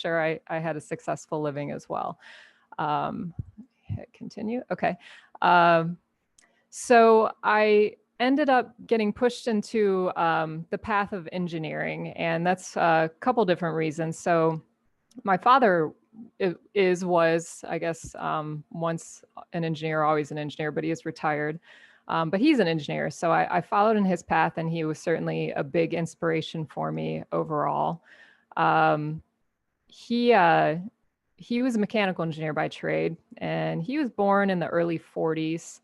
sure I had a successful living as well. Hit continue. Okay. So I ended up getting pushed into the path of engineering, and that's a couple different reasons. So my father was, I guess, once an engineer, always an engineer, but he is retired. But he's an engineer, so I followed in his path, and he was certainly a big inspiration for me overall. Um, he uh, he was a mechanical engineer by trade, and he was born in the early 40s.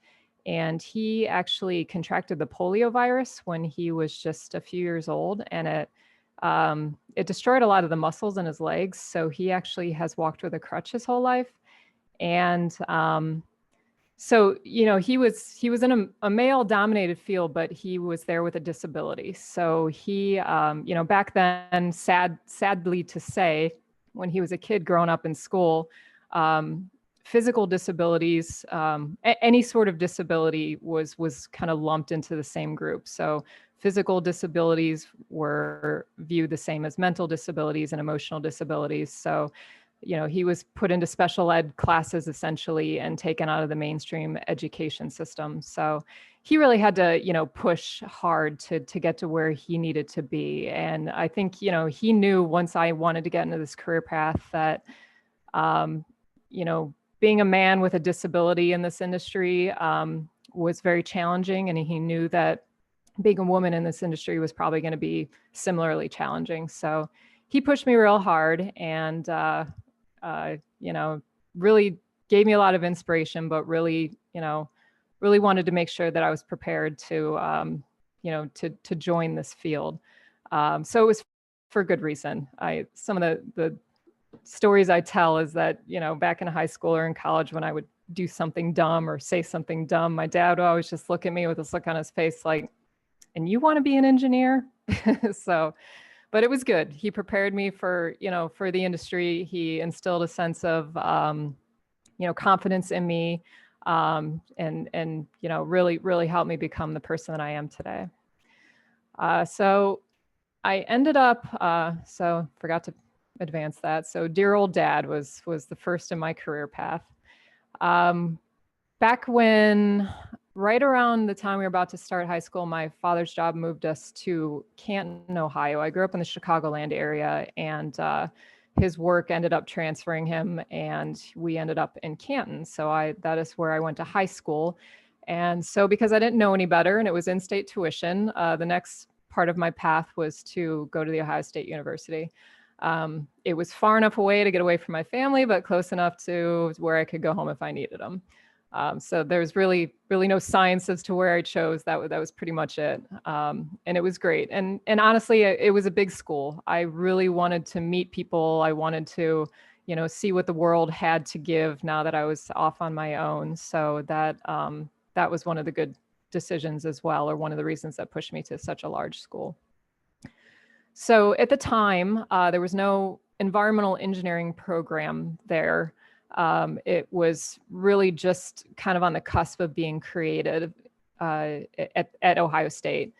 And he actually contracted the polio virus when he was just a few years old, and it destroyed a lot of the muscles in his legs. So he actually has walked with a crutch his whole life. And so he was in a male dominated field, but he was there with a disability. So he back then, sadly to say, when he was a kid growing up in school, physical disabilities, any sort of disability was kind of lumped into the same group. So physical disabilities were viewed the same as mental disabilities and emotional disabilities. So he was put into special ed classes essentially and taken out of the mainstream education system. So he really had to, push hard to get to where he needed to be. And I think, he knew once I wanted to get into this career path that, being a man with a disability in this industry was very challenging. And he knew that being a woman in this industry was probably going to be similarly challenging. So he pushed me real hard, and really gave me a lot of inspiration, but really wanted to make sure that I was prepared to join this field. So it was for good reason. Some of the stories I tell is that, back in high school or in college, when I would do something dumb or say something dumb, my dad would always just look at me with this look on his face like, and you want to be an engineer? So, but it was good. He prepared me for the industry. He instilled a sense of, confidence in me, and really helped me become the person that I am today. So I ended up, forgot to advance that. So dear old dad was the first in my career path. Back when, right around the time we were about to start high school, my father's job moved us to Canton, Ohio. I grew up in the Chicagoland area, and his work ended up transferring him, and we ended up in Canton. So that is where I went to high school. And so because I didn't know any better and it was in-state tuition, the next part of my path was to go to the Ohio State University. It was far enough away to get away from my family, but close enough to where I could go home if I needed them. So there's really no science as to where I chose. That was pretty much it. And it was great. And honestly, it was a big school. I really wanted to meet people. I wanted to, see what the world had to give now that I was off on my own. So that was one of the good decisions as well, or one of the reasons that pushed me to such a large school. So at the time, there was no environmental engineering program there. It was really just kind of on the cusp of being created at Ohio State.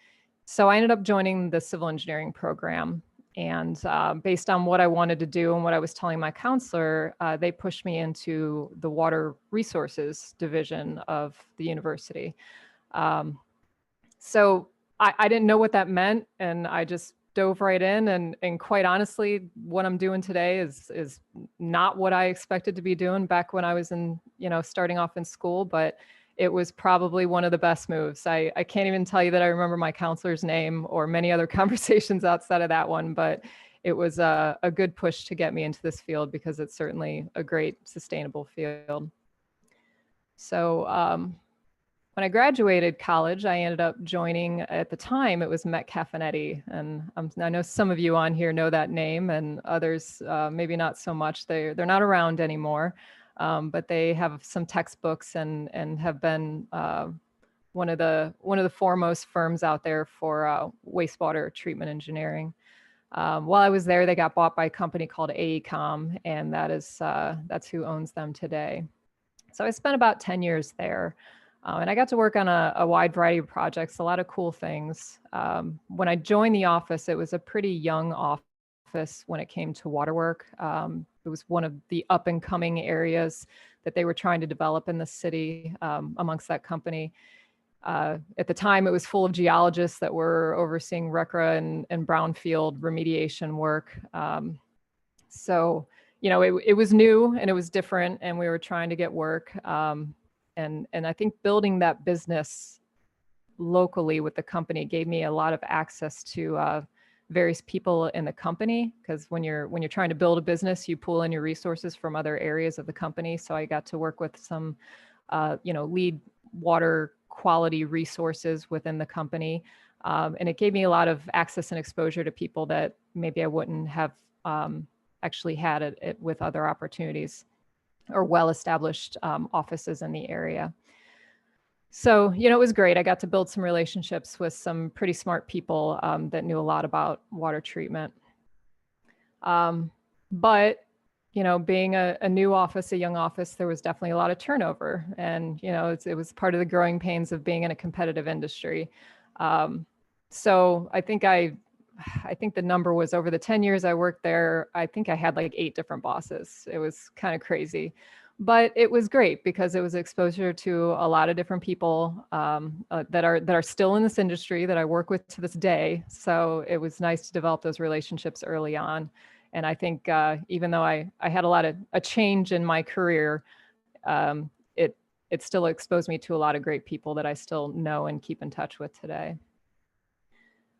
So I ended up joining the civil engineering program. And based on what I wanted to do and what I was telling my counselor, they pushed me into the water resources division of the university. So I didn't know what that meant, and I just dove right in. And quite honestly, what I'm doing today is not what I expected to be doing back when I was starting off in school, but it was probably one of the best moves. I can't even tell you that I remember my counselor's name or many other conversations outside of that one, but it was a good push to get me into this field because it's certainly a great sustainable field. So when I graduated college, I ended up joining, at the time, it was Metcalf and Eddy. And I know some of you on here know that name, and others maybe not so much. They're not around anymore, but they have some textbooks and have been one of the foremost firms out there for wastewater treatment engineering. While I was there, they got bought by a company called AECOM, and that's who owns them today. So I spent about 10 years there. And I got to work on a wide variety of projects, a lot of cool things. When I joined the office, it was a pretty young office. office when it came to water work. It was one of the up and coming areas that they were trying to develop in the city amongst that company. At the time, it was full of geologists that were overseeing RECRA and brownfield remediation work. So, it was new and it was different, and we were trying to get work. And I think building that business locally with the company gave me a lot of access to various people in the company, because when you're trying to build a business, you pull in your resources from other areas of the company. So I got to work with some lead water quality resources within the company, and it gave me a lot of access and exposure to people that maybe I wouldn't have actually had it with other opportunities or well-established offices in the area. So, it was great. I got to build some relationships with some pretty smart people that knew a lot about water treatment. But, being a new office, a young office, there was definitely a lot of turnover. And, it was part of the growing pains of being in a competitive industry. So I think the number was, over the 10 years I worked there, I think I had like 8 different bosses. It was kind of crazy. But it was great because it was exposure to a lot of different people that are still in this industry that I work with to this day. So it was nice to develop those relationships early on. And I think even though I had a change in my career, it still exposed me to a lot of great people that I still know and keep in touch with today.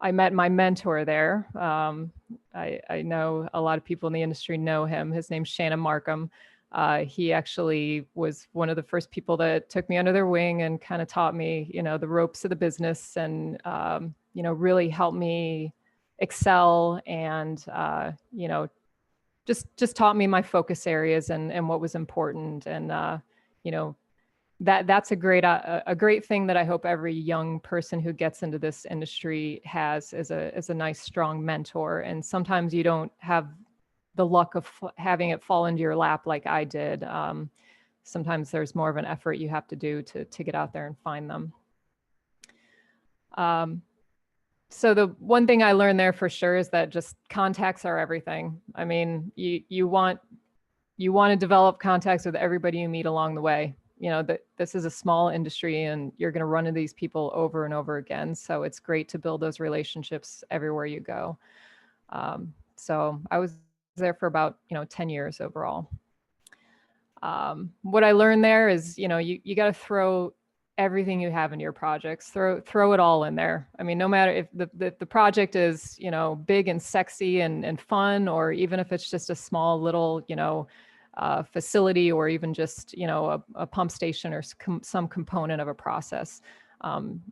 I met my mentor there. I know a lot of people in the industry know him. His name's Shannon Markham. He actually was one of the first people that took me under their wing and kind of taught me, the ropes of the business, and, really helped me excel, and, just taught me my focus areas and what was important. And, that's a great thing that I hope every young person who gets into this industry has, is a nice, strong mentor. And sometimes you don't have the luck of having it fall into your lap like I did. Sometimes there's more of an effort you have to do to get out there and find them. So the one thing I learned there for sure is that just contacts are everything. I mean, you want to develop contacts with everybody you meet along the way. This is a small industry, and you're going to run into these people over and over again. So it's great to build those relationships everywhere you go. So I was there for about 10 years overall. What I learned there is you got to throw everything you have into your projects. Throw it all in there. I mean, no matter if the project is big and sexy and fun, or even if it's just a small little facility, or even just a pump station or some component of a process.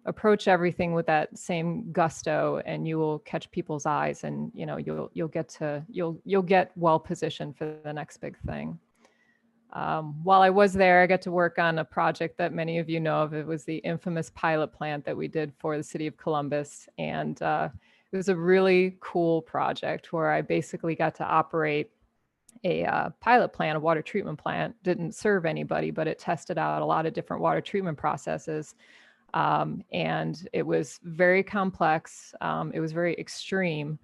Approach everything with that same gusto, and you will catch people's eyes, and you'll get well positioned for the next big thing. While I was there, I got to work on a project that many of you know of. It was the infamous pilot plant that we did for the city of Columbus, and it was a really cool project where I basically got to operate a pilot plant, a water treatment plant. Didn't serve anybody, but it tested out a lot of different water treatment processes. And it was very complex. It was very extreme.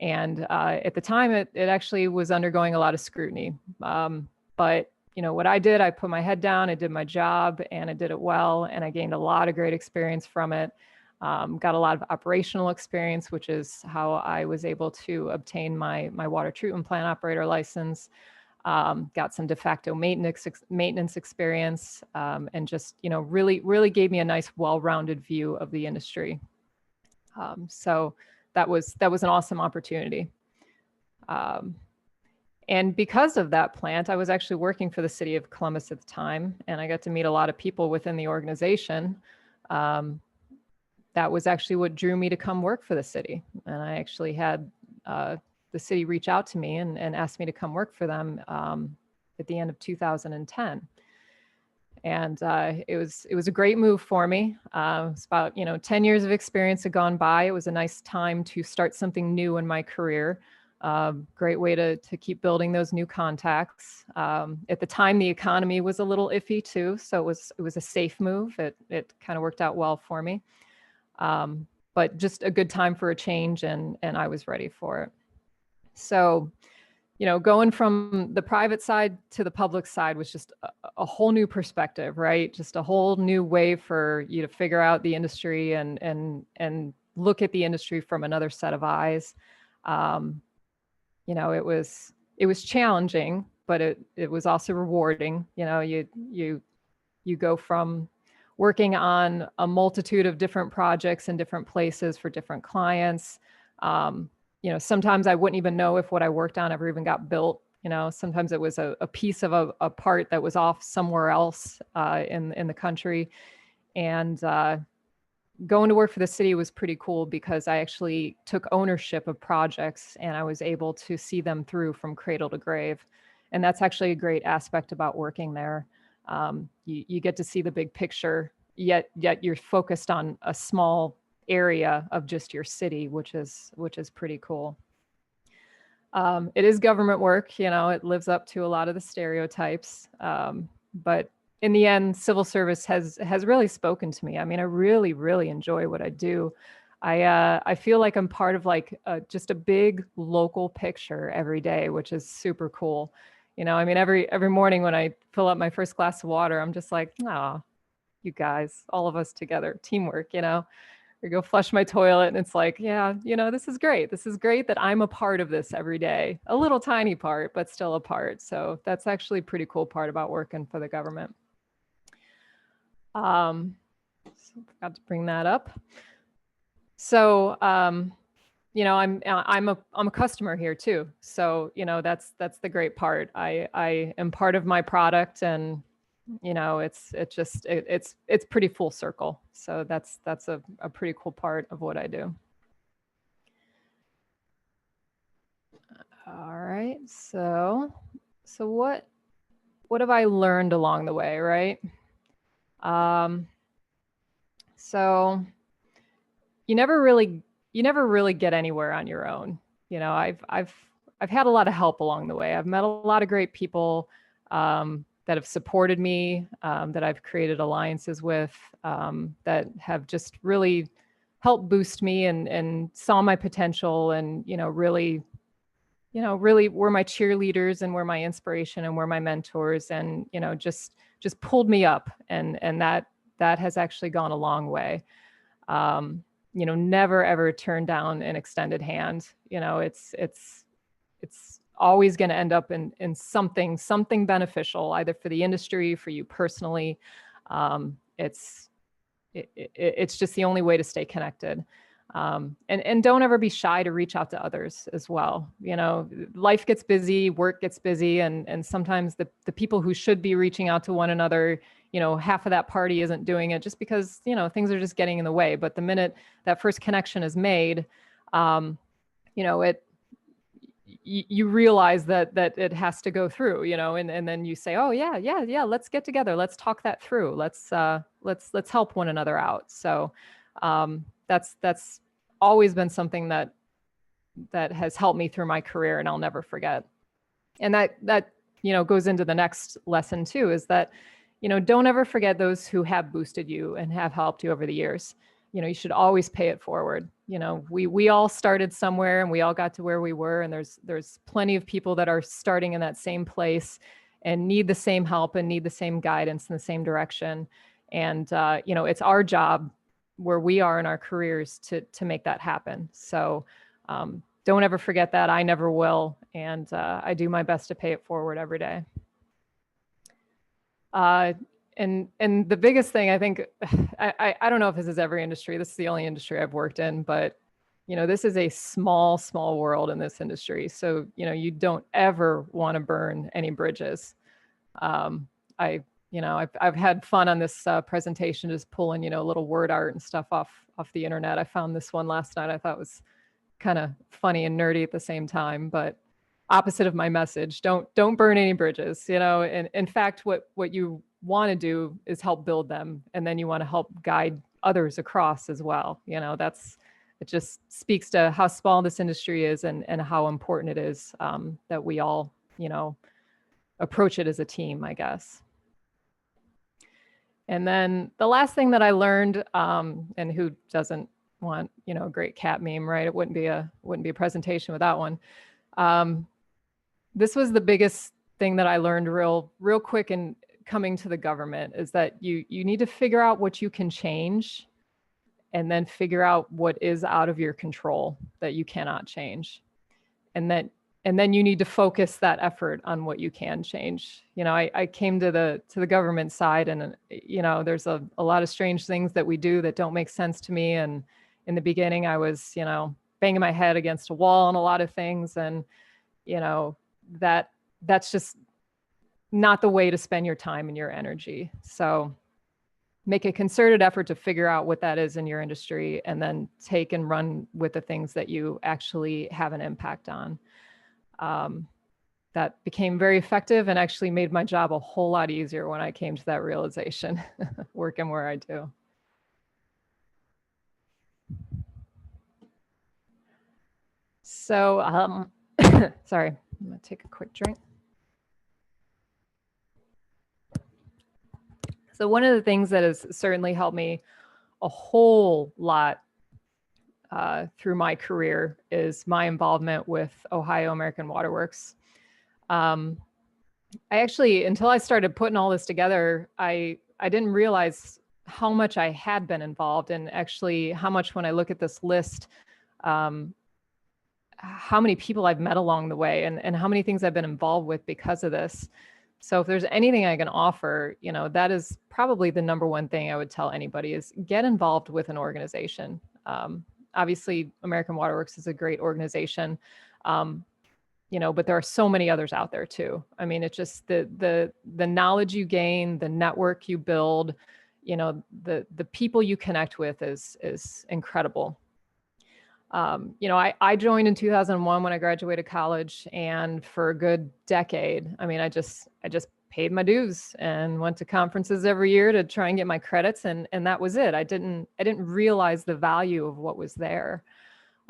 And at the time, it actually was undergoing a lot of scrutiny. But what I did, I put my head down, I did my job, and I did it well. And I gained a lot of great experience from it. Got a lot of operational experience, which is how I was able to obtain my water treatment plant operator license. Got some de facto maintenance experience, and just really gave me a nice, well-rounded view of the industry. So that was an awesome opportunity. And because of that plant, I was actually working for the city of Columbus at the time, and I got to meet a lot of people within the organization. That was actually what drew me to come work for the city. And I actually had the city reach out to me and asked me to come work for them at the end of 2010. And it was a great move for me. It's about 10 years of experience had gone by. It was a nice time to start something new in my career. Great way to keep building those new contacts. At the time, the economy was a little iffy too, so it was a safe move. It kind of worked out well for me. But just a good time for a change, and I was ready for it. So, going from the private side to the public side was just a whole new perspective, right? Just a whole new way for you to figure out the industry and look at the industry from another set of eyes. Um, it was challenging, but it was also rewarding. You go from working on a multitude of different projects in different places for different clients. Sometimes I wouldn't even know if what I worked on ever even got built. Sometimes it was a piece of a part that was off somewhere else in the country. And going to work for the city was pretty cool because I actually took ownership of projects and I was able to see them through from cradle to grave. And that's actually a great aspect about working there. You get to see the big picture, yet you're focused on a small area of just your city, which is pretty cool. It is government work, it lives up to a lot of the stereotypes. But in the end, civil service has really spoken to me. I mean, I really, really enjoy what I do. I feel like I'm part of like just a big local picture every day, which is super cool. I mean, every morning when I fill up my first glass of water, I'm just like, oh, you guys, all of us together, teamwork, Or go flush my toilet and it's like, yeah, this is great. This is great that I'm a part of this every day. A little tiny part, but still a part. So that's actually a pretty cool part about working for the government. So forgot to bring that up. So, I'm a customer here too. So, that's the great part. I am part of my product, and it's pretty full circle. So that's a pretty cool part of what I do. All right. So what have I learned along the way, right? So you never really get anywhere on your own. I've had a lot of help along the way. I've met a lot of great people that have supported me, that I've created alliances with, that have just really helped boost me and saw my potential and, really were my cheerleaders and were my inspiration and were my mentors and, just pulled me up. And that has actually gone a long way. Never ever turn down an extended hand. It's always going to end up in something beneficial, either for the industry, for you personally. It's just the only way to stay connected. And don't ever be shy to reach out to others as well. Life gets busy, work gets busy, and sometimes the people who should be reaching out to one another, half of that party isn't doing it just because, things are just getting in the way. But the minute that first connection is made, you realize that it has to go through, and then you say, oh yeah, let's get together. Let's talk that through. Let's help one another out. So, that's always been something that has helped me through my career and I'll never forget. And that goes into the next lesson too, is that, don't ever forget those who have boosted you and have helped you over the years. You should always pay it forward. We all started somewhere and we all got to where we were. And there's plenty of people that are starting in that same place and need the same help and need the same guidance in the same direction. And, it's our job where we are in our careers to make that happen. So, don't ever forget that. I never will. And, I do my best to pay it forward every day. And the biggest thing, I think, I don't know if this is every industry. This is the only industry I've worked in, but this is a small world in this industry. So, you don't ever want to burn any bridges. I've had fun on this presentation, just pulling, little word art and stuff off the internet. I found this one last night. I thought was kind of funny and nerdy at the same time, but opposite of my message. Don't burn any bridges. And in fact, what you want to do is help build them, and then you want to help guide others across as well. It just speaks to how small this industry is and how important it is, that we all approach it as a team, I guess. And then the last thing that I learned, and who doesn't want, a great cat meme, right? It wouldn't be a presentation without one. Um, this was the biggest thing that I learned real quick in coming to the government, is that you need to figure out what you can change, and then figure out what is out of your control that you cannot change. And then you need to focus that effort on what you can change. I came to the government side, and there's a lot of strange things that we do that don't make sense to me. And in the beginning, I was banging my head against a wall on a lot of things, and you know that's just not the way to spend your time and your energy. So make a concerted effort to figure out what that is in your industry, and then take and run with the things that you actually have an impact on. That became very effective and actually made my job a whole lot easier when I came to that realization, working where I do. So, sorry, I'm gonna take a quick drink. So one of the things that has certainly helped me a whole lot through my career is my involvement with Ohio American Water Works. I actually, until I started putting all this together, I didn't realize how much I had been involved, and actually how much, when I look at this list, how many people I've met along the way, and how many things I've been involved with because of this. So if there's anything I can offer, that is probably the number one thing I would tell anybody, is get involved with an organization. Obviously, American Water Works is a great organization, but there are so many others out there too. I mean, it's just the knowledge you gain, the network you build, the people you connect with is incredible. I joined in 2001 when I graduated college, and for a good decade, I mean, I just paid my dues and went to conferences every year to try and get my credits, and that was it. I didn't realize the value of what was there.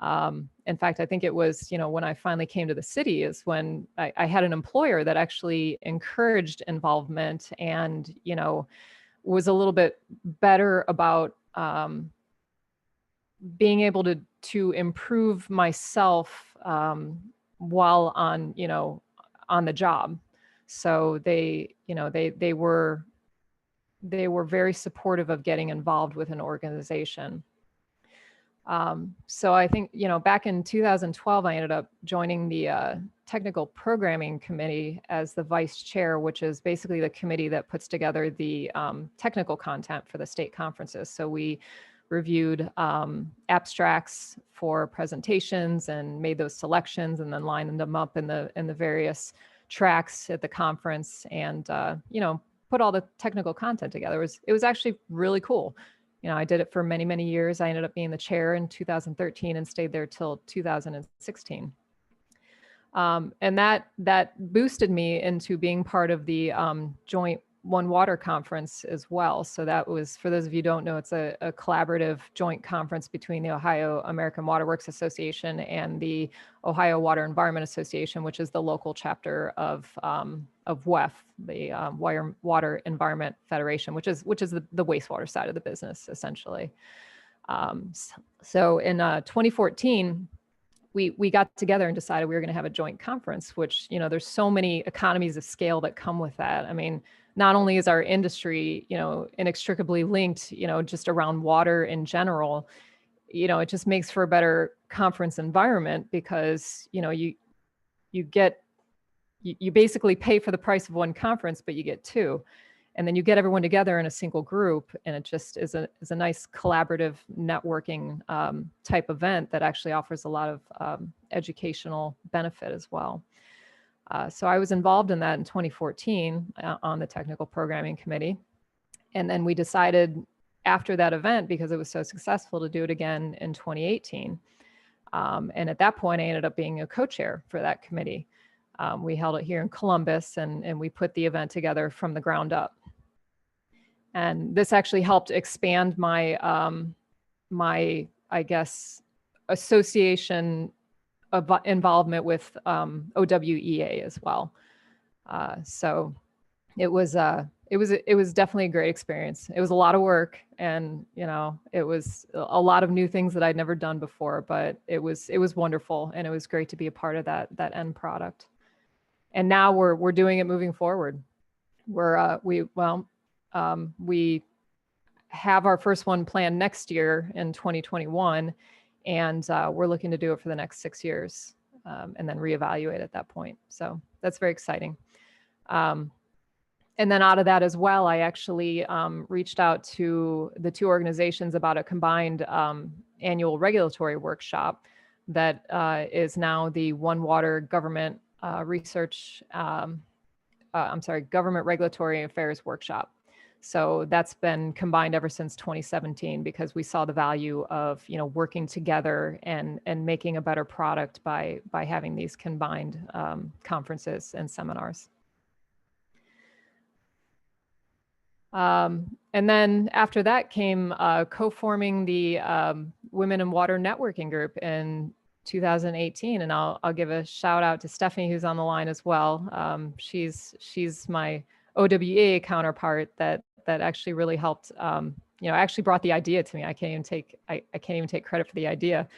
In fact, I think it was, when I finally came to the city, is when I had an employer that actually encouraged involvement, and was a little bit better about being able to improve myself while on the job. So they were very supportive of getting involved with an organization. So I think, back in 2012, I ended up joining the technical programming committee as the vice chair, which is basically the committee that puts together the technical content for the state conferences. So we reviewed abstracts for presentations and made those selections, and then lined them up in the various tracks at the conference, and put all the technical content together. It was actually really cool. I did it for many, many years. I ended up being the chair in 2013 and stayed there till 2016. And that boosted me into being part of the joint One Water conference as well. So that was, for those of you who don't know, it's a collaborative joint conference between the Ohio American Water Works Association and the Ohio Water Environment Association, which is the local chapter of WEF, the Water Environment Federation, which is the wastewater side of the business, essentially. So in 2014, we got together and decided we were going to have a joint conference, which, there's so many economies of scale that come with that. I mean, not only is our industry, inextricably linked, just around water in general, it just makes for a better conference environment, because, you basically pay for the price of one conference, but you get two. And then you get everyone together in a single group, and it just is a nice collaborative networking type event that actually offers a lot of educational benefit as well. So I was involved in that in 2014 on the technical programming committee. And then we decided after that event, because it was so successful, to do it again in 2018. And at that point, I ended up being a co-chair for that committee. We held it here in Columbus, and we put the event together from the ground up. And this actually helped expand my, I guess, association of involvement with OWEA as well. So it was definitely a great experience. It was a lot of work, and it was a lot of new things that I'd never done before, but it was wonderful, and it was great to be a part of that end product. And now we're doing it moving forward. We have our first one planned next year in 2021, and we're looking to do it for the next 6 years, and then reevaluate at that point. So that's very exciting. And then out of that as well, I actually reached out to the two organizations about a combined annual regulatory workshop that is now the One Water Government Government Regulatory Affairs Workshop. So that's been combined ever since 2017, because we saw the value of working together and making a better product by having these combined conferences and seminars. And then after that came co-forming the Women in Water Networking Group in 2018. And I'll give a shout out to Stephanie, who's on the line as well. She's my OWA counterpart that actually really helped, actually brought the idea to me. I can't even take credit for the idea.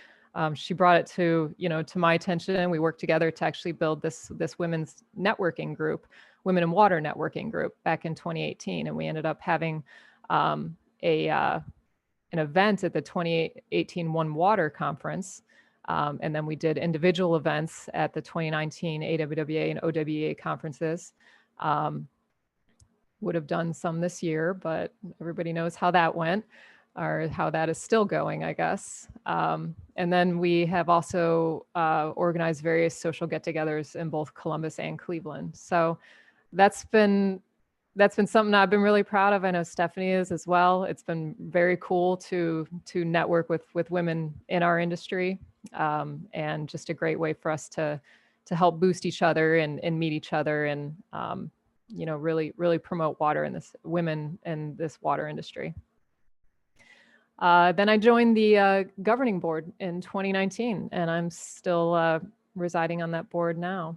She brought it to my attention, and we worked together to actually build this women's networking group, Women in Water Networking Group, back in 2018. And we ended up having an event at the 2018 One Water Conference. And then we did individual events at the 2019 AWWA and OWA conferences. Would have done some this year, but everybody knows how that went, or how that is still going, I guess. And then we have also organized various social get-togethers in both Columbus and Cleveland. So that's been something I've been really proud of. I know Stephanie is as well. It's been very cool to network with women in our industry, and just a great way for us to help boost each other and meet each other, and really promote women in this water industry. Then I joined the governing board in 2019, and I'm still residing on that board now.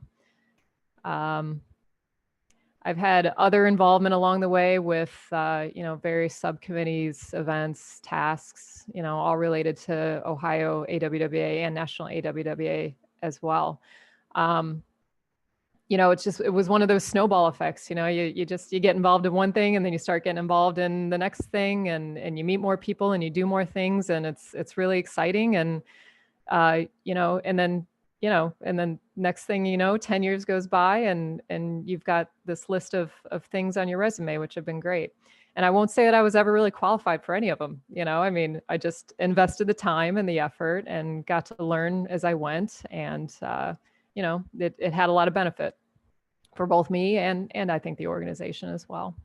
I've had other involvement along the way with, various subcommittees, events, tasks, all related to Ohio AWWA and National AWWA as well. It was one of those snowball effects. You get involved in one thing, and then you start getting involved in the next thing, and you meet more people and you do more things, and it's really exciting. And and then next thing you know, 10 years goes by, and you've got this list of things on your resume, which have been great. And I won't say that I was ever really qualified for any of them. I just invested the time and the effort and got to learn as I went. And, it had a lot of benefit for both me and I think the organization as well.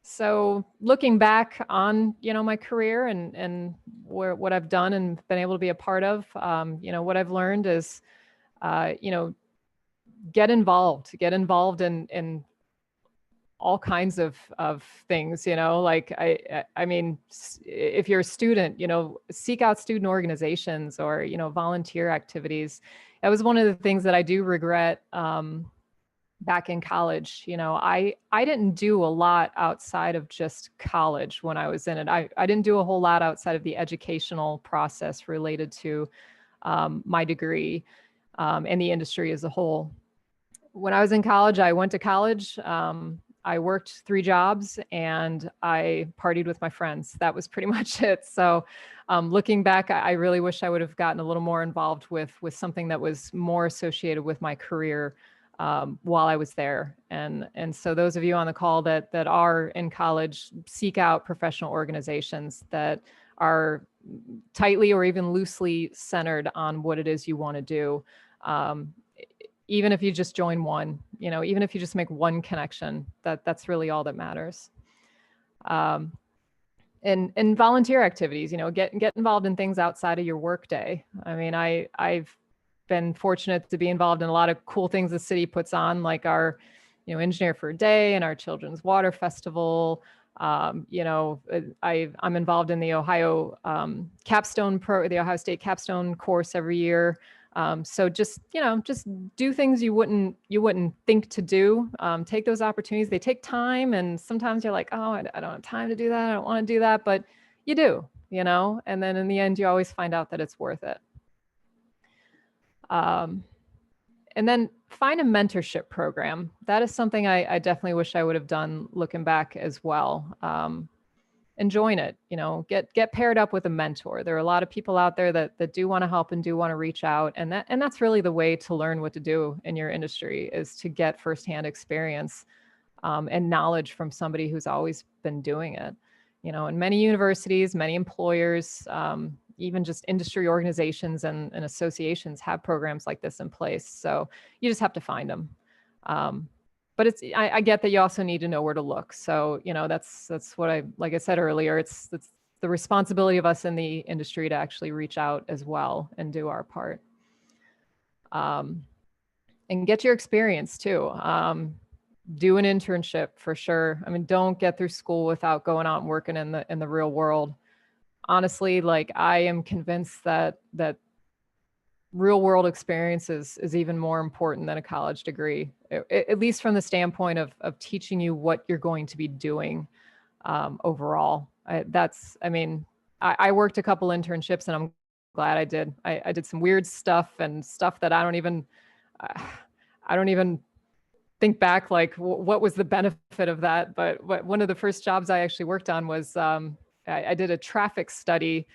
So looking back on, my career and what I've done and been able to be a part of, what I've learned is, get involved in all kinds of things, like I mean, if you're a student, seek out student organizations or, volunteer activities. That was one of the things that I do regret, back in college. I didn't do a lot outside of just college when I was in it. I didn't do a whole lot outside of the educational process related to my degree, and the industry as a whole. When I was in college, I went to college. I worked 3 jobs and I partied with my friends. That was pretty much it. So looking back, I really wish I would have gotten a little more involved with something that was more associated with my career while I was there. And so those of you on the call that are in college, seek out professional organizations that are tightly or even loosely centered on what it is you want to do. Even if you just join one, even if you just make one connection, that's really all that matters. And volunteer activities, get involved in things outside of your workday. I mean, I've been fortunate to be involved in a lot of cool things the city puts on, like our, Engineer for a Day and our Children's Water Festival. I'm involved in the Ohio the Ohio State capstone course every year. So just do things you wouldn't think to do. Take those opportunities. They take time, and sometimes you're like, oh, I don't have time to do that. I don't want to do that, but you do, and then in the end, you always find out that it's worth it. And then find a mentorship program. That is something I definitely wish I would have done looking back as well. And join it, get paired up with a mentor. There are a lot of people out there that do want to help and do want to reach out. And that's really the way to learn what to do in your industry, is to get firsthand experience and knowledge from somebody who's always been doing it. In many universities, many employers, even just industry organizations and associations have programs like this in place. So you just have to find them. But I get that you also need to know where to look. So, that's what like I said earlier, it's the responsibility of us in the industry to actually reach out as well and do our part. And get your experience too. Do an internship for sure. I mean, don't get through school without going out and working in the real world. Honestly, like, I am convinced that real world experience is even more important than a college degree, at least from the standpoint of teaching you what you're going to be doing overall. I worked a couple internships, and I'm glad I did. I did some weird stuff and stuff that I don't even think back, like what was the benefit of that. But one of the first jobs I actually worked on was I did a traffic study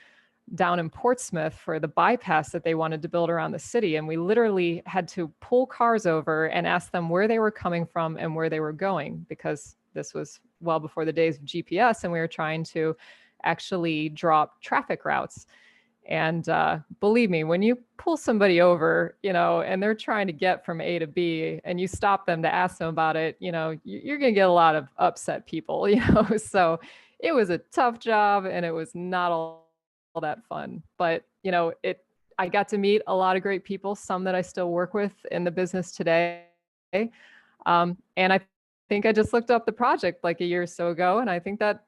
down in Portsmouth for the bypass that they wanted to build around the city. And we literally had to pull cars over and ask them where they were coming from and where they were going, because this was well before the days of GPS, and we were trying to actually drop traffic routes. And believe me, when you pull somebody over, and they're trying to get from A to B, and you stop them to ask them about it, you're going to get a lot of upset people, So it was a tough job, and it was not all that fun. But, I got to meet a lot of great people, some that I still work with in the business today. And I think I just looked up the project like a year or so ago, and I think that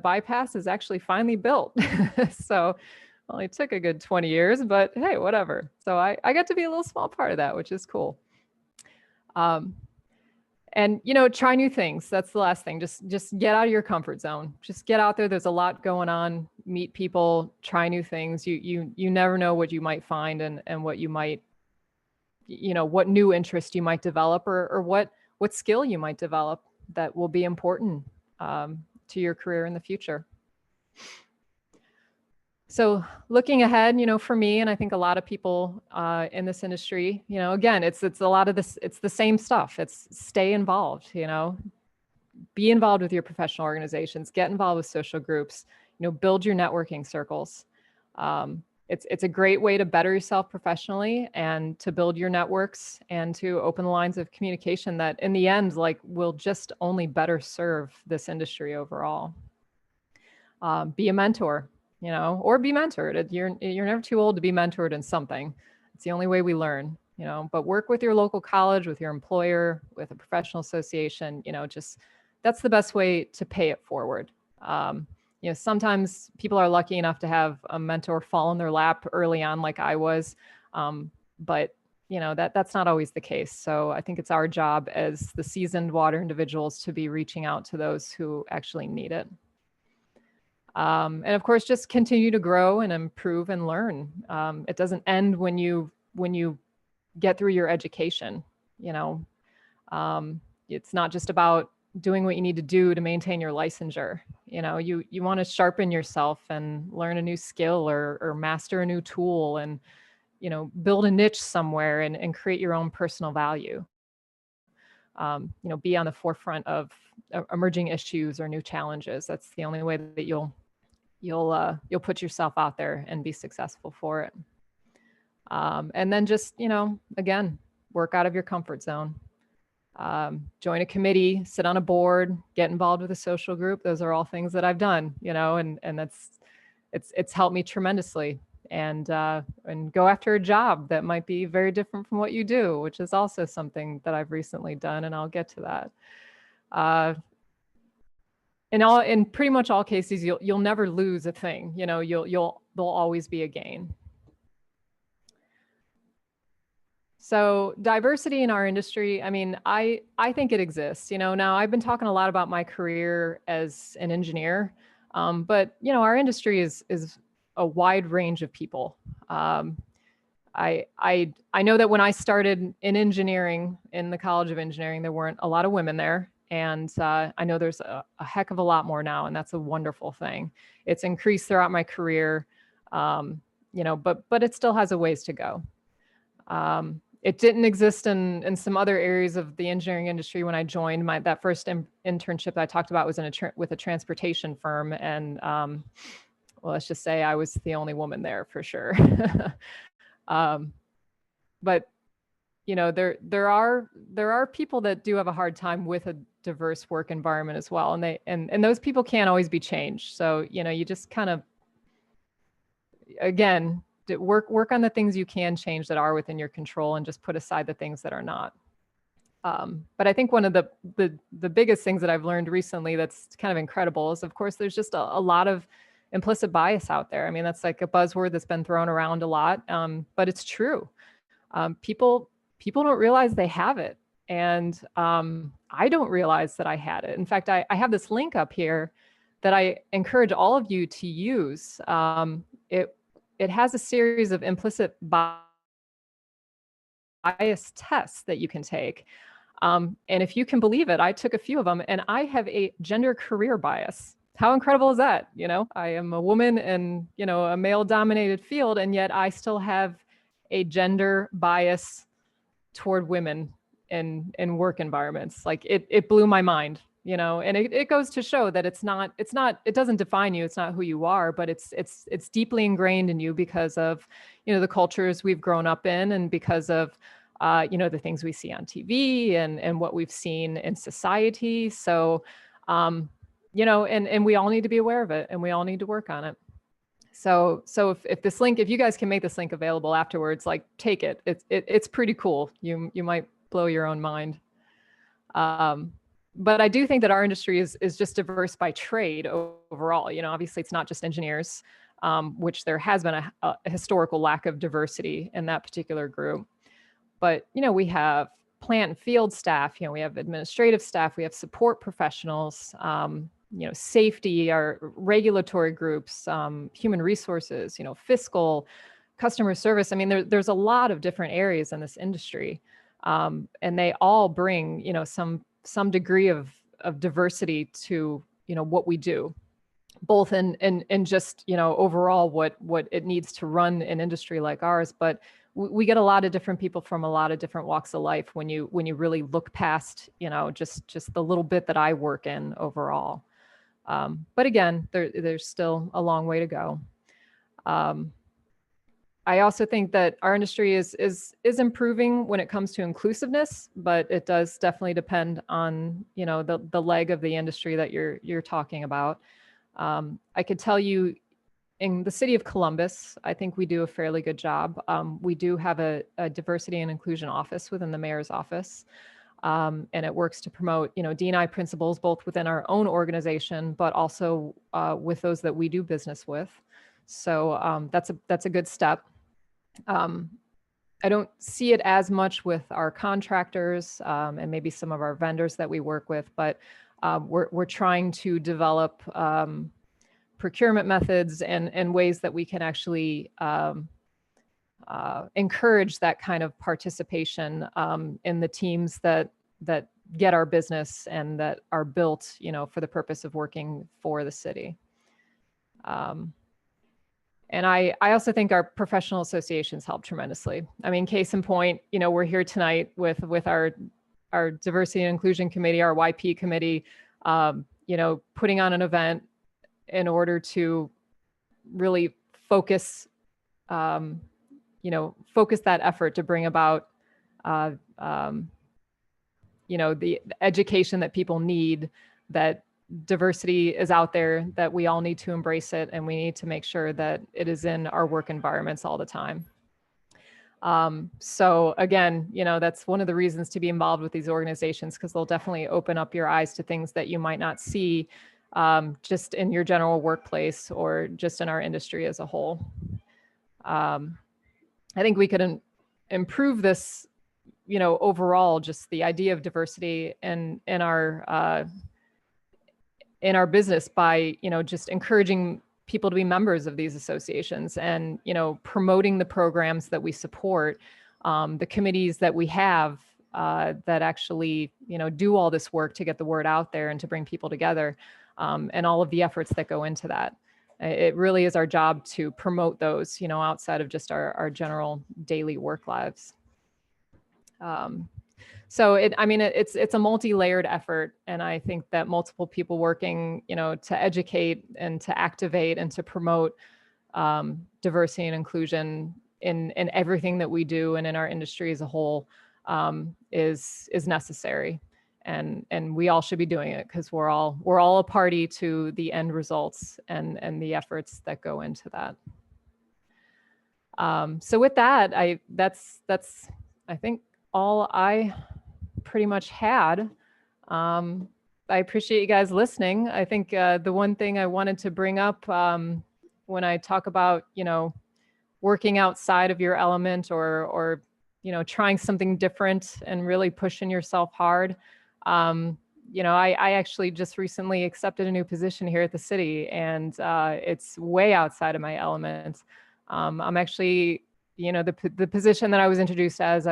bypass is actually finally built. So only took a good 20 years, but hey, whatever. So I got to be a little small part of that, which is cool. And, try new things. That's the last thing. Just get out of your comfort zone. Just get out there. There's a lot going on. Meet people, try new things. You never know what you might find and what you might, what new interest you might develop, or what skill you might develop that will be important to your career in the future. So looking ahead, for me, and I think a lot of people in this industry, again, it's a lot of this, it's the same stuff. It's stay involved, be involved with your professional organizations, get involved with social groups, build your networking circles. It's a great way to better yourself professionally and to build your networks and to open the lines of communication that in the end, will just only better serve this industry overall. Be a mentor, or be mentored. You're never too old to be mentored in something. It's the only way we learn, but work with your local college, with your employer, with a professional association, that's the best way to pay it forward. Sometimes people are lucky enough to have a mentor fall in their lap early on, like I was. But that's not always the case. So I think it's our job as the seasoned water individuals to be reaching out to those who actually need it. And of course, just continue to grow and improve and learn. It doesn't end when you get through your education. It's not just about doing what you need to do to maintain your licensure. You want to sharpen yourself and learn a new skill or master a new tool and, build a niche somewhere and create your own personal value. Be on the forefront of emerging issues or new challenges. That's the only way that you'll put yourself out there and be successful for it. And then just, again, work out of your comfort zone. Join a committee, sit on a board, get involved with a social group. Those are all things that I've done, and it's helped me tremendously. And go after a job that might be very different from what you do, which is also something that I've recently done, and I'll get to that. in pretty much all cases, you'll never lose a thing. You know, there'll always be a gain. So diversity in our industry, I mean, I think it exists. You know, now I've been talking a lot about my career as an engineer, but you know, our industry is a wide range of people. I know that when I started in engineering in the College of Engineering, there weren't a lot of women there, and I know there's a heck of a lot more now, and that's a wonderful thing. It's increased throughout my career, you know, but it still has a ways to go. It didn't exist in some other areas of the engineering industry when I joined. That first internship that I talked about was with a transportation firm, and well, let's just say I was the only woman there for sure. But you know, there are people that do have a hard time with a diverse work environment as well, and those people can't always be changed. So you know, you just kind of, again, work on the things you can change that are within your control, and just put aside the things that are not. But I think one of the biggest things that I've learned recently that's kind of incredible is, of course, there's just a lot of implicit bias out there. I mean, that's like a buzzword that's been thrown around a lot, but it's true. People don't realize they have it, and I don't realize that I had it. In fact, I have this link up here that I encourage all of you to use. It has a series of implicit bias tests that you can take. And if you can believe it, I took a few of them, and I have a gender career bias. How incredible is that? You know, I am a woman in, you know, a male dominated field, and yet I still have a gender bias toward women in work environments. Like it blew my mind, you know, and it goes to show that it doesn't define you. It's not who you are, but it's deeply ingrained in you because of, you know, the cultures we've grown up in, and because of, you know, the things we see on TV and what we've seen in society. So, you know, and we all need to be aware of it, and we all need to work on it. So if you guys can make this link available afterwards, like, take it. It's pretty cool. You might blow your own mind. But I do think that our industry is just diverse by trade overall. You know, obviously it's not just engineers, which there has been a historical lack of diversity in that particular group. But, you know, we have plant and field staff, you know, we have administrative staff, we have support professionals, you know, safety, our regulatory groups, human resources, you know, fiscal, customer service. I mean, there's a lot of different areas in this industry, and they all bring, you know, some degree of diversity to, you know, what we do, both in just, you know, overall what it needs to run an industry like ours. But we get a lot of different people from a lot of different walks of life when you really look past, you know, just the little bit that I work in overall. But again, there's still a long way to go. I also think that our industry is improving when it comes to inclusiveness, but it does definitely depend on, you know, the leg of the industry that you're talking about. I could tell you, in the city of Columbus, I think we do a fairly good job. We do have a diversity and inclusion office within the mayor's office. And it works to promote, you know, D&I principles, both within our own organization, but also with those that we do business with. So that's a good step. I don't see it as much with our contractors and maybe some of our vendors that we work with, but we're trying to develop procurement methods and ways that we can actually encourage that kind of participation in the teams that get our business and that are built, you know, for the purpose of working for the city. And I also think our professional associations help tremendously. I mean, case in point, you know, we're here tonight with our diversity and inclusion committee, our YP committee, you know, putting on an event in order to really focus, you know, focus that effort to bring about, you know, the education that people need, that diversity is out there, that we all need to embrace it, and we need to make sure that it is in our work environments all the time. So again, you know, that's one of the reasons to be involved with these organizations, because they'll definitely open up your eyes to things that you might not see just in your general workplace or just in our industry as a whole. I think we could improve this, overall, just the idea of diversity in our business by, just encouraging people to be members of these associations and, promoting the programs that we support, the committees that we have that actually, do all this work to get the word out there and to bring people together, and all of the efforts that go into that. It really is our job to promote those, outside of just our general daily work lives. So it's a multi-layered effort. And I think that multiple people working, to educate and to activate and to promote diversity and inclusion in everything that we do and in our industry as a whole is necessary. And we all should be doing it because we're all a party to the end results and the efforts that go into that. So with that, that's I think all I pretty much had. I appreciate you guys listening. I think the one thing I wanted to bring up when I talk about, working outside of your element or trying something different and really pushing yourself hard. I actually just recently accepted a new position here at the city, and it's way outside of my element. I'm actually, the position that I was introduced as,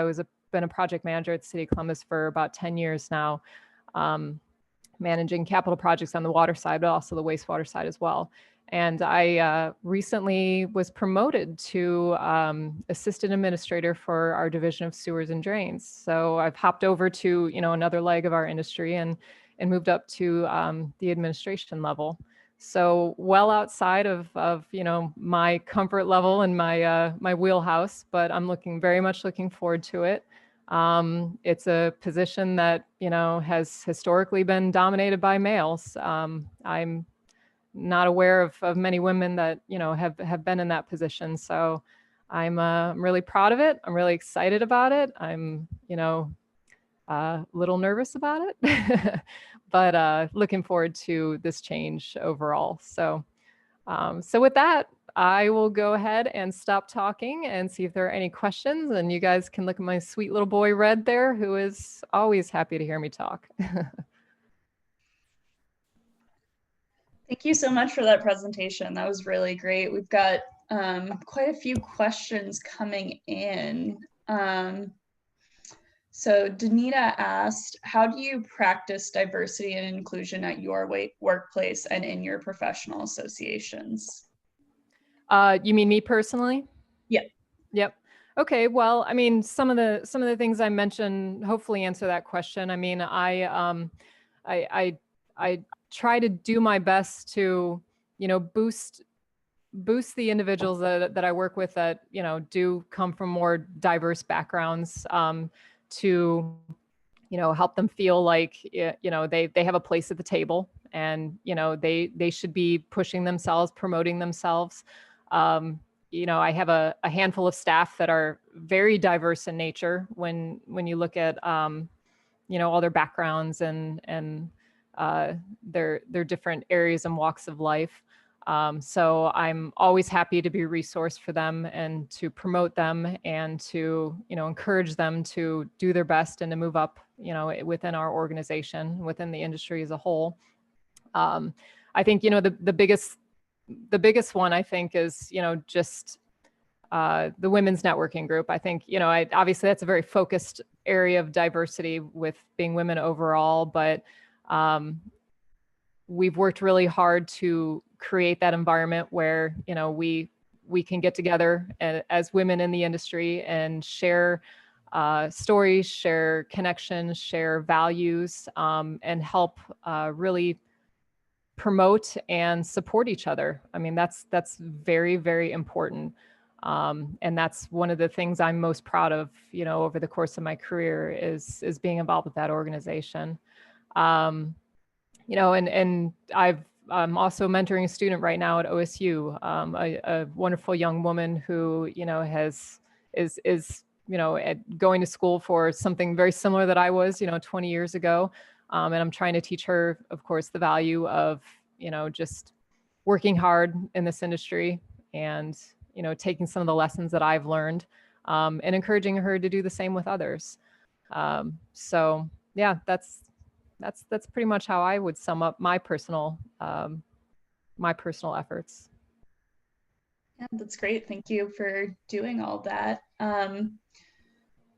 been a project manager at the City of Columbus for about 10 years now, managing capital projects on the water side, but also the wastewater side as well. And I recently was promoted to assistant administrator for our division of sewers and drains. So I've hopped over to, another leg of our industry and moved up to the administration level. So well outside of my comfort level and my wheelhouse, but I'm very much looking forward to it. It's a position that, has historically been dominated by males. I'm not aware of many women that, have been in that position. So I'm really proud of it. I'm really excited about it. I'm, a little nervous about it, but looking forward to this change overall. So with that, I will go ahead and stop talking and see if there are any questions. And you guys can look at my sweet little boy, Red, there, who is always happy to hear me talk. Thank you so much for that presentation. That was really great. We've got quite a few questions coming in. So Danita asked, how do you practice diversity and inclusion at your workplace and in your professional associations? You mean me personally? Yep. Yep. Okay. Well, some of the things I mentioned hopefully answer that question. I try to do my best to, boost the individuals that I work with that, do come from more diverse backgrounds, to, help them feel like, they have a place at the table, and, they should be pushing themselves, promoting themselves. I have a handful of staff that are very diverse in nature when you look at, all their backgrounds and their different areas and walks of life. So I'm always happy to be a resource for them and to promote them and to, encourage them to do their best and to move up, within our organization, within the industry as a whole. I think, the biggest one, I think, is, just the women's networking group. I think, obviously that's a very focused area of diversity with being women overall, but we've worked really hard to create that environment where, we can get together as women in the industry and share stories, share connections, share values, and help really promote and support each other. That's very, very important. And that's one of the things I'm most proud of, over the course of my career is being involved with that organization. And I'm also mentoring a student right now at OSU, a wonderful young woman who, is going to school for something very similar that I was, 20 years ago. And I'm trying to teach her, of course, the value of, just working hard in this industry and, taking some of the lessons that I've learned, and encouraging her to do the same with others. So yeah, that's pretty much how I would sum up my personal efforts. Yeah, that's great. Thank you for doing all that. Going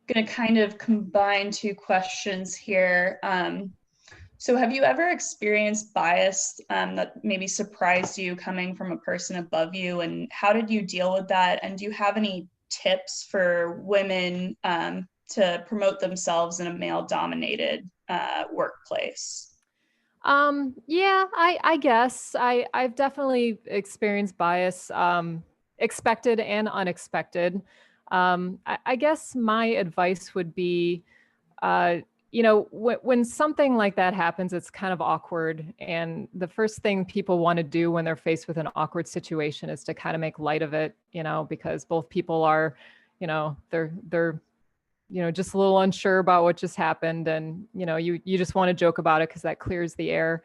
to kind of combine two questions here. So have you ever experienced bias that maybe surprised you coming from a person above you, and how did you deal with that? And do you have any tips for women to promote themselves in a male-dominated workplace? Yeah, I guess I've definitely experienced bias, expected and unexpected. I guess my advice would be, when something like that happens, it's kind of awkward. And the first thing people want to do when they're faced with an awkward situation is to kind of make light of it, because both people are, they're just a little unsure about what just happened. And, you just want to joke about it because that clears the air,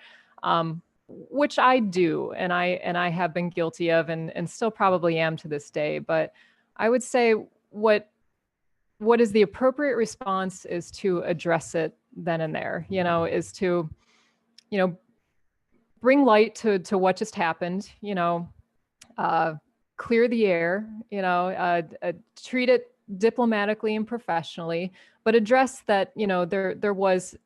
which I do. And I have been guilty of and still probably am to this day. But I would say what is the appropriate response is to address it then and there, is to, bring light to what just happened, clear the air, treat it diplomatically and professionally, but address that, there was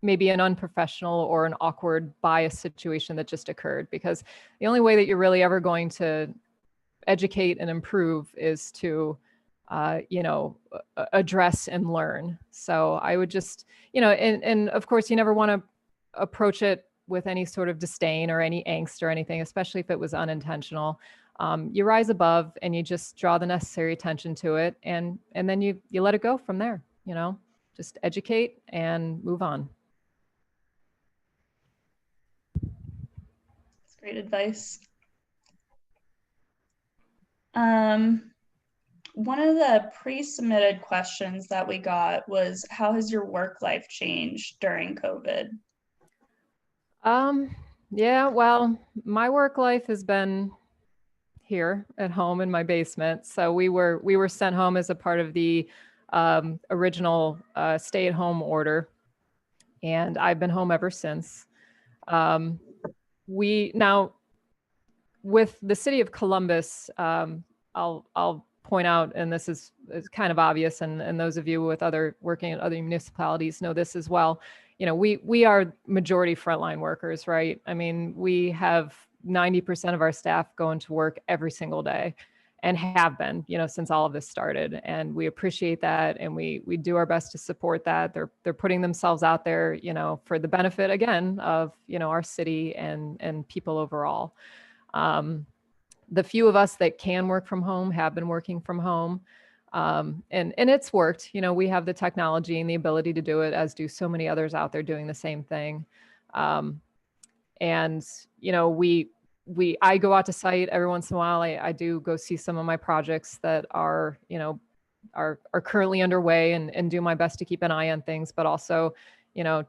maybe an unprofessional or an awkward bias situation that just occurred, because the only way that you're really ever going to educate and improve is to address and learn. So I would just, and of course you never want to approach it with any sort of disdain or any angst or anything, especially if it was unintentional. You rise above and you just draw the necessary attention to it, and then you let it go from there. Just educate and move on. That's great advice. One of the pre-submitted questions that we got was, how has your work life changed during COVID? Yeah, well, my work life has been here at home in my basement. So we were sent home as a part of the original stay-at-home order, and I've been home ever since. We now, with the city of Columbus, I'll point out, and this is kind of obvious, and those of you with working at other municipalities know this as well. We are majority frontline workers, right? I mean, we have 90% of our staff going to work every single day, and have been, since all of this started. And we appreciate that, and we do our best to support that. They're putting themselves out there, for the benefit again of our city and people overall. The few of us that can work from home have been working from home. And it's worked. We have the technology and the ability to do it, as do so many others out there doing the same thing. And I go out to site every once in a while. I do go see some of my projects that are currently underway, and do my best to keep an eye on things, but also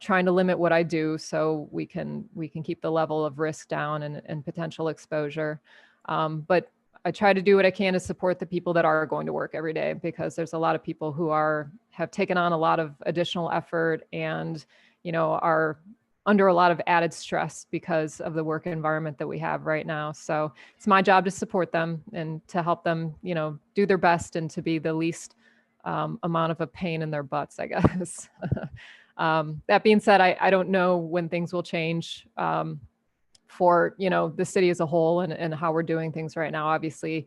trying to limit what I do so we can keep the level of risk down and potential exposure. But I try to do what I can to support the people that are going to work every day, because there's a lot of people who have taken on a lot of additional effort and, are under a lot of added stress because of the work environment that we have right now. So it's my job to support them and to help them, do their best and to be the least amount of a pain in their butts, I guess. That being said, I don't know when things will change for the city as a whole and how we're doing things right now. Obviously,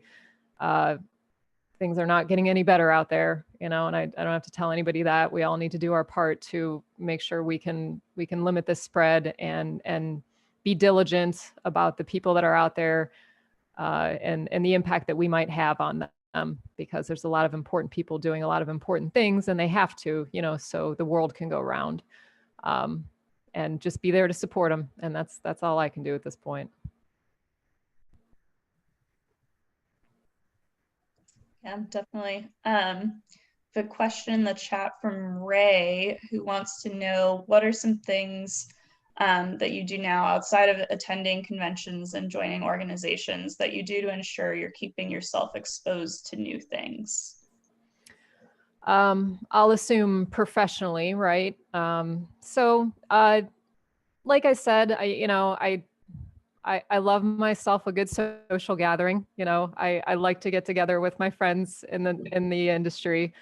things are not getting any better out there, and I don't have to tell anybody that. We all need to do our part to make sure we can limit this spread and be diligent about the people that are out there, and the impact that we might have on them, because there's a lot of important people doing a lot of important things, and they have to, so the world can go round. And just be there to support them. And that's all I can do at this point. Yeah, definitely. The question in the chat from Ray, who wants to know, what are some things that you do now outside of attending conventions and joining organizations that you do to ensure you're keeping yourself exposed to new things? I'll assume professionally, right? Like I said, I love myself a good social gathering. I like to get together with my friends in the industry.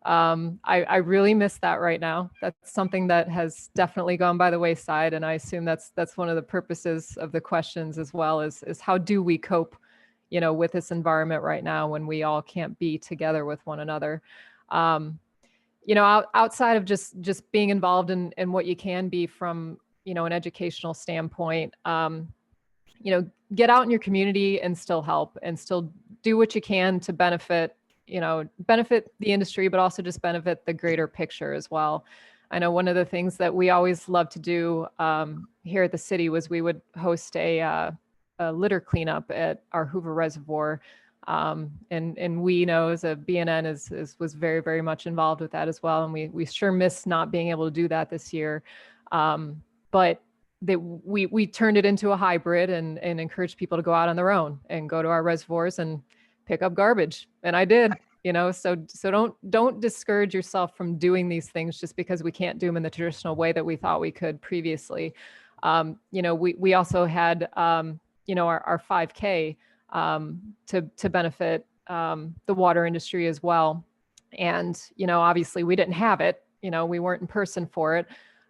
I really miss that right now. That's something that has definitely gone by the wayside, and I assume that's one of the purposes of the questions as well, is how do we cope, with this environment right now when we all can't be together with one another. Um, outside of just being involved in what you can be from, an educational standpoint, get out in your community and still help and still do what you can to benefit the industry, but also just benefit the greater picture as well. I know one of the things that we always love to do here at the city was we would host a litter cleanup at our Hoover Reservoir. And we know as a BNN was very, very much involved with that as well. And we sure miss not being able to do that this year. But that we turned it into a hybrid and encouraged people to go out on their own and go to our reservoirs and pick up garbage. And I did, so don't discourage yourself from doing these things just because we can't do them in the traditional way that we thought we could previously. We also had, our 5K to benefit the water industry as well. And, obviously we didn't have it, we weren't in person for it.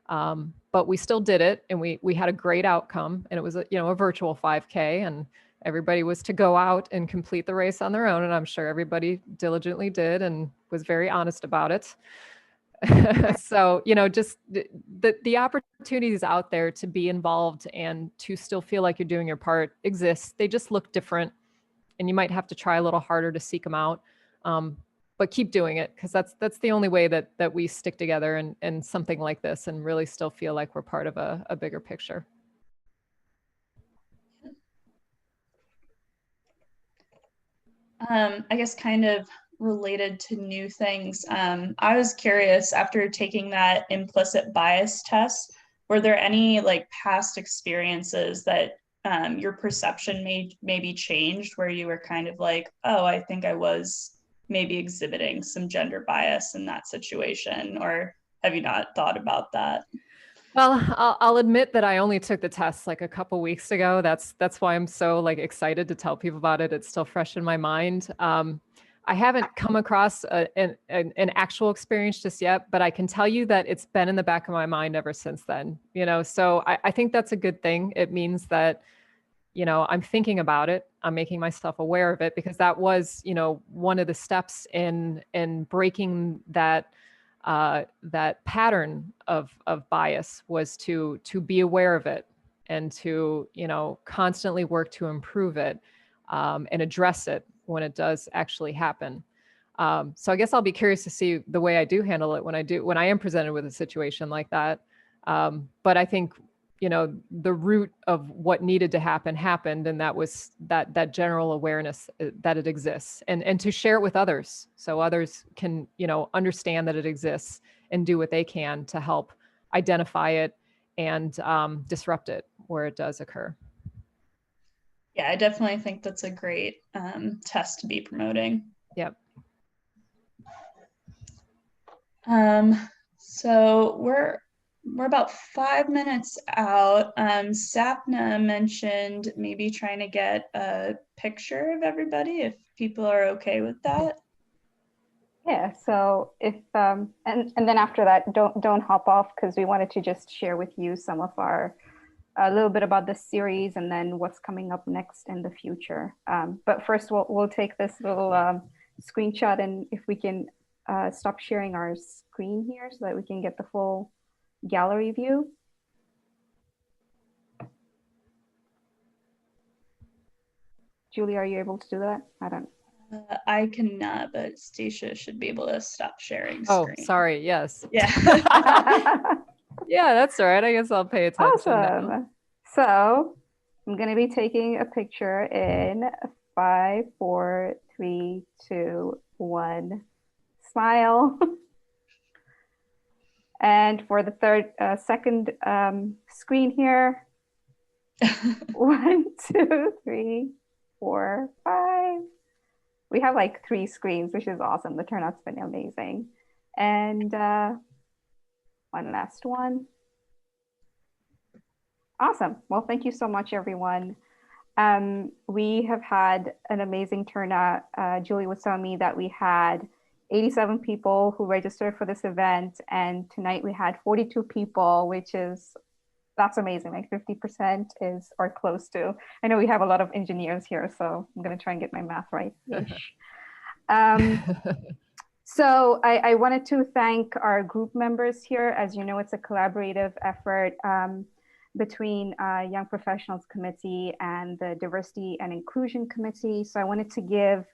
But we still did it, and we had a great outcome, and it was a virtual 5K, and everybody was to go out and complete the race on their own. And I'm sure everybody diligently did and was very honest about it. So, just the opportunities out there to be involved and to still feel like you're doing your part exist. They just look different, and you might have to try a little harder to seek them out. But keep doing it, because that's the only way that we stick together and something like this and really still feel like we're part of a bigger picture. I guess kind of related to new things. I was curious, after taking that implicit bias test, were there any like past experiences that your perception maybe changed, where you were kind of like, oh, I think I was maybe exhibiting some gender bias in that situation? Or have you not thought about that? Well, I'll admit that I only took the test like a couple weeks ago. That's why I'm so like excited to tell people about it. It's still fresh in my mind. I haven't come across an actual experience just yet, but I can tell you that it's been in the back of my mind ever since then. So I think that's a good thing. It means that I'm thinking about it. I'm making myself aware of it, because that was, one of the steps in breaking that pattern of bias, was to be aware of it and to, constantly work to improve it and address it when it does actually happen. So I guess I'll be curious to see the way I do handle it when I am presented with a situation like that. But I think, the root of what needed to happen happened, and that was that general awareness that it exists, and to share it with others so others can, understand that it exists and do what they can to help identify it and disrupt it where it does occur. Yeah, I definitely think that's a great test to be promoting. Yep. So we're about 5 minutes out. Sapna mentioned maybe trying to get a picture of everybody, if people are okay with that. Yeah, so if and then after that, don't hop off, because we wanted to just share with you some of a little bit about this series and then what's coming up next in the future. But first, we'll take this little screenshot, and if we can stop sharing our screen here so that we can get the full gallery view. Julie, are you able to do that? I don't. I cannot, but Stacia should be able to stop sharing Oh, screen. sorry. Yes. Yeah. Yeah, that's all right. I guess I'll pay attention. Awesome. Now. So I'm going to be taking a picture in 5, 4, 3, 2, 1. Smile. And for the second screen here, 1, 2, 3, 4, 5. We have like 3 screens, which is awesome. The turnout's been amazing. And one last one. Awesome. Well, thank you so much, everyone. We have had an amazing turnout. Julie was telling me that we had 87 people who registered for this event, and tonight we had 42 people, that's amazing. Like 50% is or close to. I know we have a lot of engineers here, so I'm going to try and get my math right. So I wanted to thank our group members here. As you know, it's a collaborative effort between Young Professionals Committee and the Diversity and Inclusion Committee. So I wanted to give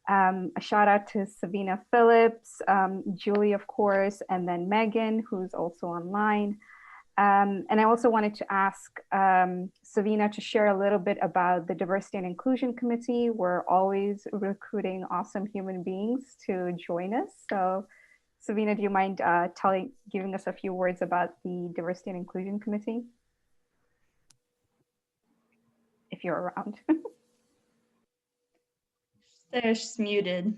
a shout out to Savina Phillips, Julie, of course, and then Megan, who's also online. And I also wanted to ask Savina to share a little bit about the Diversity and Inclusion Committee. We're always recruiting awesome human beings to join us. So Savina, do you mind giving us a few words about the Diversity and Inclusion Committee? If you're around. They're just muted.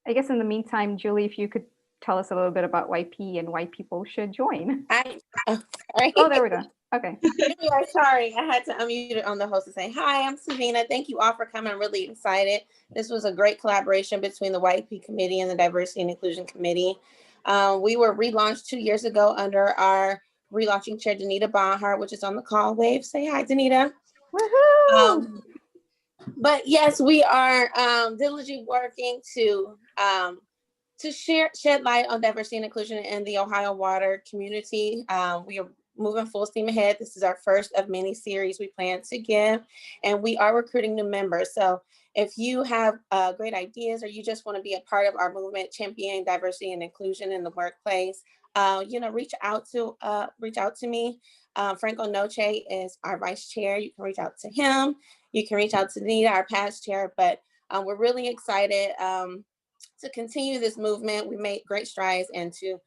I guess in the meantime, Julie, if you could tell us a little bit about YP and why people should join. Oh, there we go. Okay. Anyway, sorry, I had to unmute it on the host and say, hi, I'm Savina. Thank you all for coming. I'm really excited. This was a great collaboration between the YP Committee and the Diversity and Inclusion Committee. We were relaunched 2 years ago under our relaunching chair, Danita Bonhart, which is on the call. Wave, say hi, Danita. Woohoo! But yes, we are diligently working to shed light on diversity and inclusion in the Ohio water community. We are moving full steam ahead. This is our first of many series we plan to give, and we are recruiting new members. So if you have great ideas or you just want to be a part of our movement championing diversity and inclusion in the workplace, reach out to me. Franco Noche is our vice chair. You can reach out to him. You can reach out to Nita, our past chair, but we're really excited to continue this movement. We made great strides and to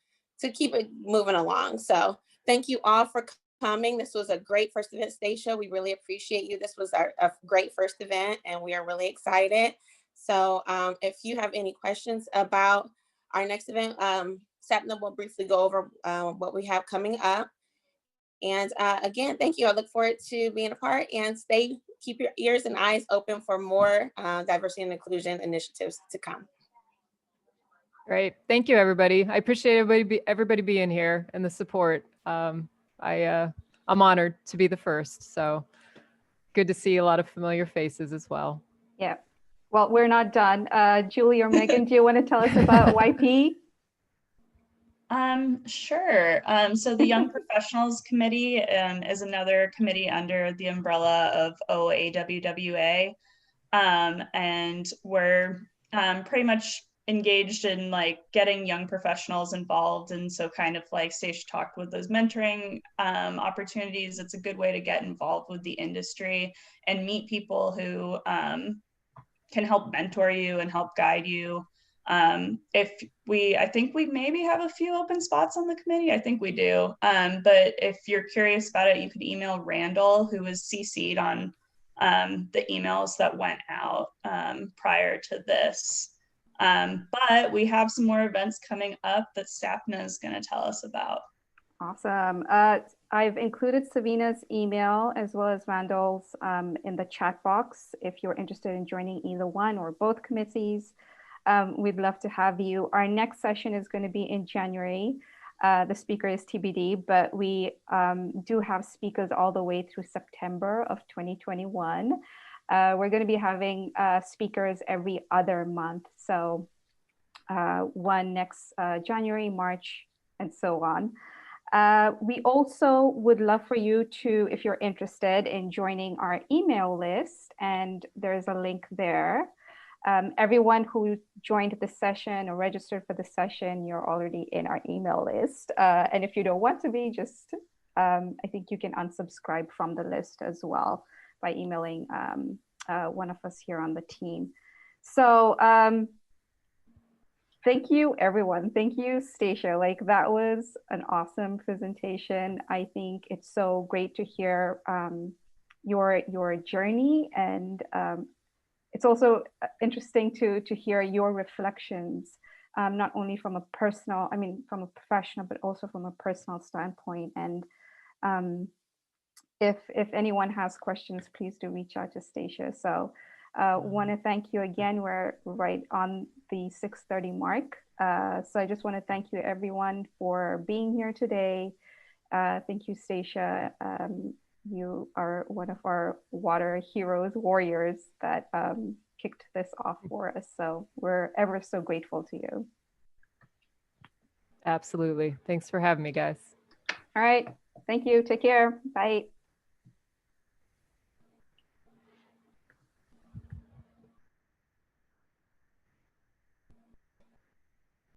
keep it moving along. So thank you all for coming. This was a great first event, Stacia. We really appreciate you. This was a great first event and we are really excited. So if you have any questions about our next event, Sapna will briefly go over what we have coming up. And again, thank you. I look forward to being a part and keep your ears and eyes open for more diversity and inclusion initiatives to come. Great. Thank you, everybody. I appreciate everybody being here and the support. I'm honored to be the first. So good to see a lot of familiar faces as well. Yeah. Well, we're not done. Julie or Megan, do you want to tell us about YP? Sure. So the Young Professionals Committee is another committee under the umbrella of OAWWA. And we're pretty much engaged in like getting young professionals involved. And so kind of like Stacia talked with those mentoring opportunities, it's a good way to get involved with the industry and meet people who can help mentor you and help guide you. I think we maybe have a few open spots on the committee. I think we do. But if you're curious about it, you could email Randall, who was CC'd on the emails that went out prior to this. But we have some more events coming up that Sapna is going to tell us about. Awesome. I've included Savina's email as well as Randall's in the chat box. If you're interested in joining either one or both committees, we'd love to have you. Our next session is going to be in January. The speaker is TBD, but we do have speakers all the way through September of 2021. We're going to be having speakers every other month. So one next January, March, and so on. We also would love for you to, if you're interested in joining our email list, and there's a link there. Everyone who joined the session or registered for the session, you're already in our email list. And if you don't want to be, I think you can unsubscribe from the list as well by emailing one of us here on the team. So thank you, everyone. Thank you, Stacia. Like, that was an awesome presentation. I think it's so great to hear your journey, and it's also interesting to hear your reflections, not only from a personal, I mean, from a professional, but also from a personal standpoint. And if anyone has questions, please do reach out to Stacia. So want to thank you again. We're right on the 6:30 mark. So I just want to thank you, everyone, for being here today. Thank you, Stacia. You are one of our water heroes, warriors that kicked this off for us. So we're ever so grateful to you. Absolutely. Thanks for having me, guys. All right. Thank you. Take care. Bye.